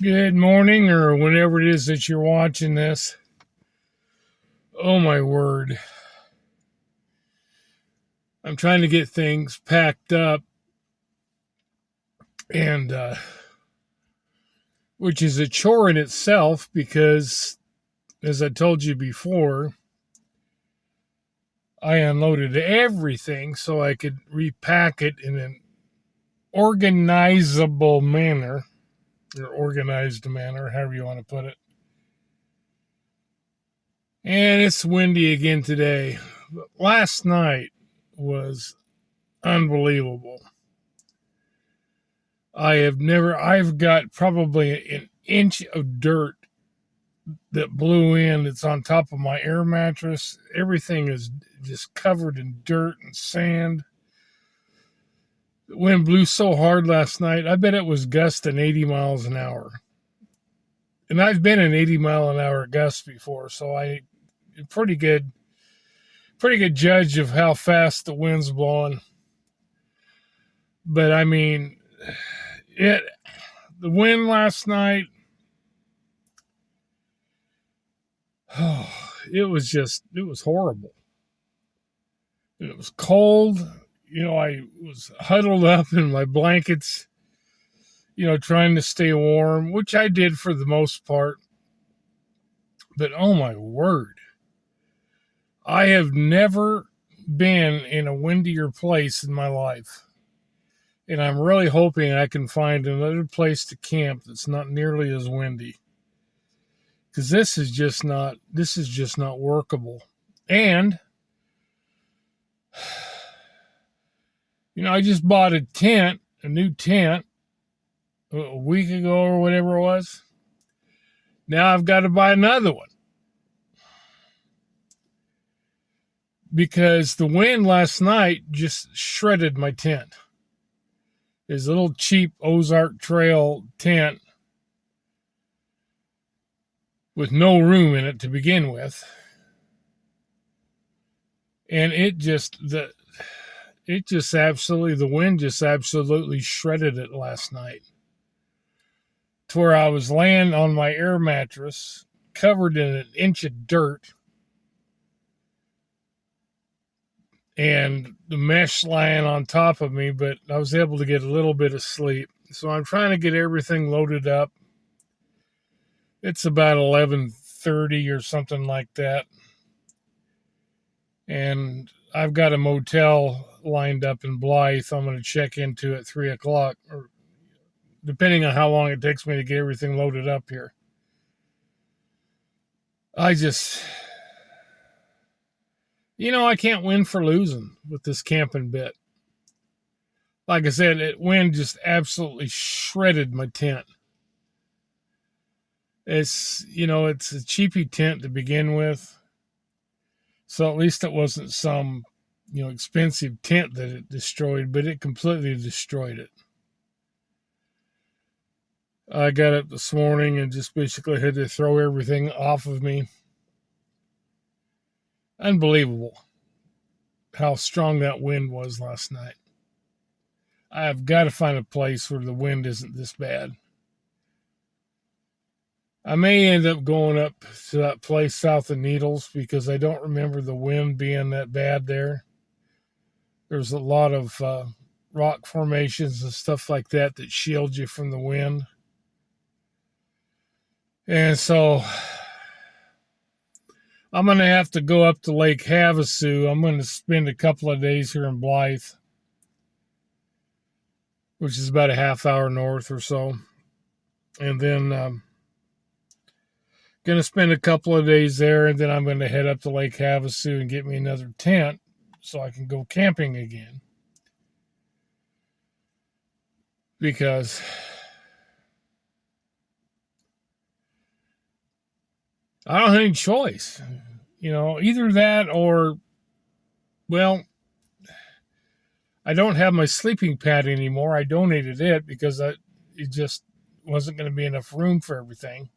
Good morning, or whenever it is that you're watching this. Oh my word. I'm trying to get things packed up, and which is a chore in itself because, as I told you before, I unloaded everything so I could repack it in an organizable manner, or organized manner, however you want to put it. And it's windy again today. But last night was unbelievable. I've got probably an inch of dirt that blew in. It's on top of my air mattress. Everything is just covered in dirt and sand. The wind blew so hard last night. I bet it was gusting 80 miles an hour. And I've been in 80-mile-an-hour gusts before, so I pretty good judge of how fast the wind's blowing. But I mean, the wind last night, it was horrible. It was cold. I was huddled up in my blankets, trying to stay warm, which I did for the most part. But oh my word, I have never been in a windier place in my life. And I'm really hoping I can find another place to camp that's not nearly as windy. Because this is just not workable. And I just bought a new tent a week ago or whatever it was. Now I've got to buy another one. Because the wind last night just shredded my tent. It's a little cheap Ozark Trail tent with no room in it to begin with. And the wind just absolutely shredded it last night. To where I was laying on my air mattress, covered in an inch of dirt, and the mesh lying on top of me, but I was able to get a little bit of sleep. So I'm trying to get everything loaded up. It's about 11:30 or something like that. And I've got a motel lined up in Blythe. I'm going to check into at 3 o'clock, or depending on how long it takes me to get everything loaded up here. I can't win for losing with this camping bit. Like I said, wind just absolutely shredded my tent. It's a cheapy tent to begin with. So at least it wasn't some, expensive tent that it destroyed, but it completely destroyed it. I got up this morning and just basically had to throw everything off of me. Unbelievable how strong that wind was last night. I've got to find a place where the wind isn't this bad. I may end up going up to that place south of Needles because I don't remember the wind being that bad there. There's a lot of rock formations and stuff like that shield you from the wind. And so I'm going to have to go up to Lake Havasu. I'm going to spend a couple of days here in Blythe, which is about a half hour north or so. And then going to spend a couple of days there, and then I'm going to head up to Lake Havasu and get me another tent so I can go camping again. Because I don't have any choice. Either that or, well, I don't have my sleeping pad anymore. I donated it because it just wasn't going to be enough room for everything.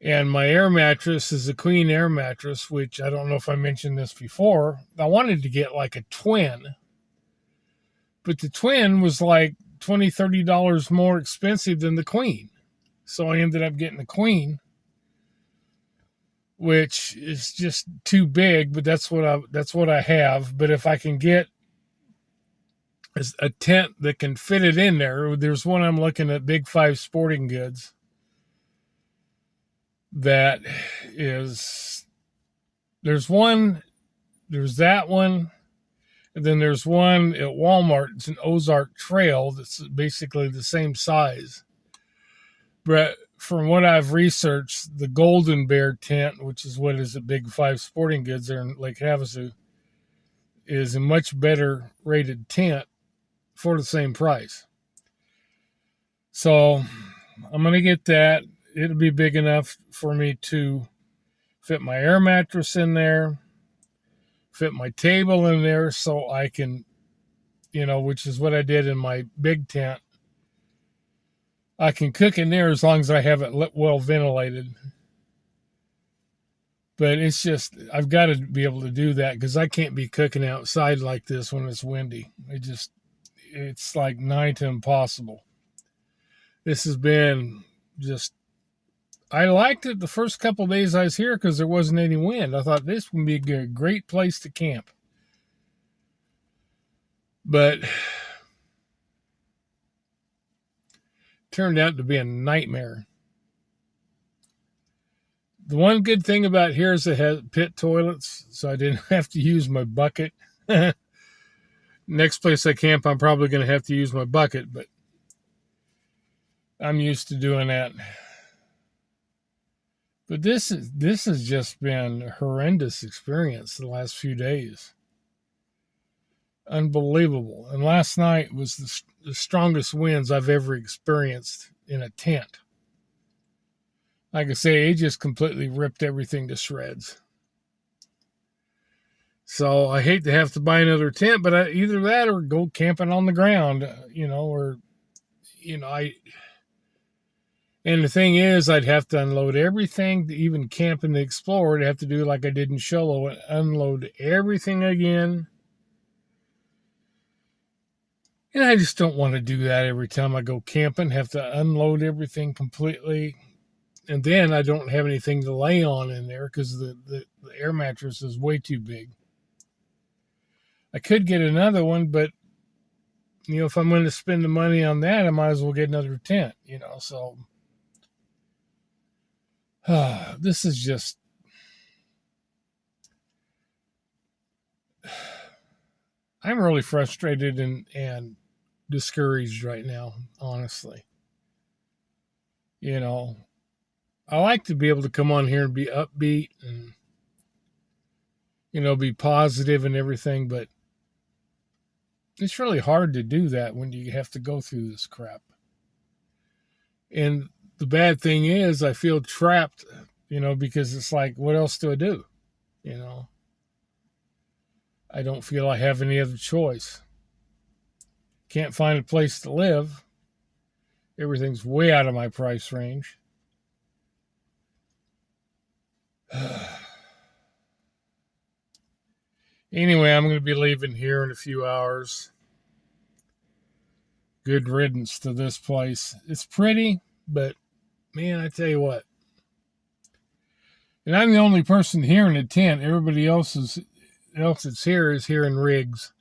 And my air mattress is a queen air mattress, which I don't know if I mentioned this before. I wanted to get like a twin, but the twin was like $20-$30 more expensive than the queen. So I ended up getting the queen, which is just too big, but that's what I have. But if I can get a tent that can fit it in there, there's one I'm looking at, Big Five Sporting Goods, that is, there's that one, and then there's one at Walmart. It's an Ozark Trail that's basically the same size. But from what I've researched, the Golden Bear tent, which is what is at Big Five Sporting Goods there in Lake Havasu, is a much better rated tent for the same price. So I'm going to get that. It'll be big enough for me to fit my air mattress in there, fit my table in there, so I can, which is what I did in my big tent. I can cook in there as long as I have it well ventilated. But it's just, I've got to be able to do that because I can't be cooking outside like this when it's windy. It's like nigh to impossible. This has been just, I liked it the first couple of days I was here because there wasn't any wind. I thought this would be a great place to camp. But turned out to be a nightmare. The one good thing about here is it has pit toilets, so I didn't have to use my bucket. Next place I camp, I'm probably going to have to use my bucket, but I'm used to doing that. But this has just been a horrendous experience the last few days. Unbelievable. And last night was the strongest winds I've ever experienced in a tent. Like I say, it just completely ripped everything to shreds. So I hate to have to buy another tent, but either that or go camping on the ground, and the thing is, I'd have to unload everything to even camp in the Explorer. I'd have to do like I did in Sholo and unload everything again. And I just don't want to do that every time I go camping, have to unload everything completely. And then I don't have anything to lay on in there because the air mattress is way too big. I could get another one, but, if I'm going to spend the money on that, I might as well get another tent, so this is just, I'm really frustrated and discouraged right now, honestly. I like to be able to come on here and be upbeat and, be positive and everything, but it's really hard to do that when you have to go through this crap. And the bad thing is I feel trapped, because it's like, what else do I do? I don't feel I have any other choice. Can't find a place to live. Everything's way out of my price range. Anyway, I'm going to be leaving here in a few hours. Good riddance to this place. It's pretty, but man, I tell you what. And I'm the only person here in a tent. Everybody else that's here is here in rigs.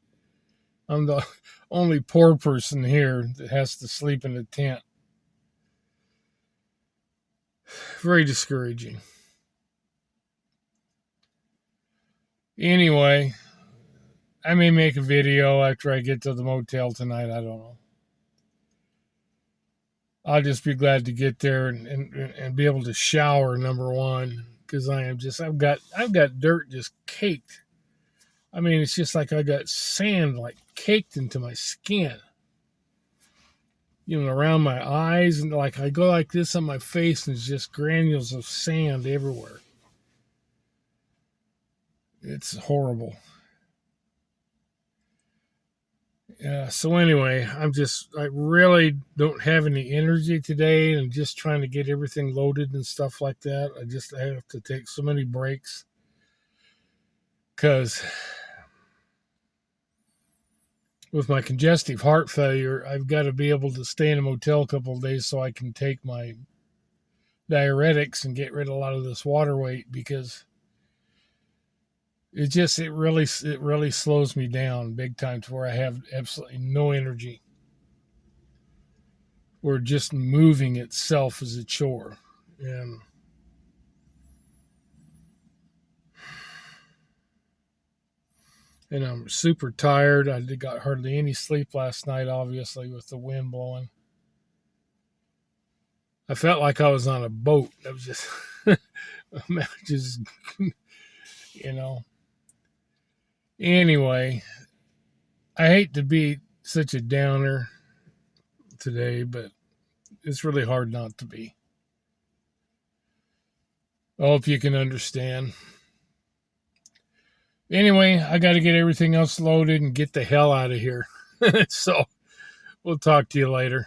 I'm the only poor person here that has to sleep in a tent. Very discouraging. Anyway, I may make a video after I get to the motel tonight. I don't know. I'll just be glad to get there and be able to shower, number one, because I've got dirt just caked. I mean, it's just like I got sand like caked into my skin. Around my eyes, and like I go like this on my face and it's just granules of sand everywhere. It's horrible. Yeah, so anyway, I really don't have any energy today, and I'm just trying to get everything loaded and stuff like that. I have to take so many breaks because with my congestive heart failure, I've got to be able to stay in a motel a couple of days so I can take my diuretics and get rid of a lot of this water weight, because it really slows me down big time to where I have absolutely no energy. Where just moving itself is a chore. And I'm super tired. I got hardly any sleep last night, obviously, with the wind blowing. I felt like I was on a boat. I was just, just, you know. Anyway, I hate to be such a downer today, but it's really hard not to be. I hope you can understand. Anyway, I got to get everything else loaded and get the hell out of here. So we'll talk to you later.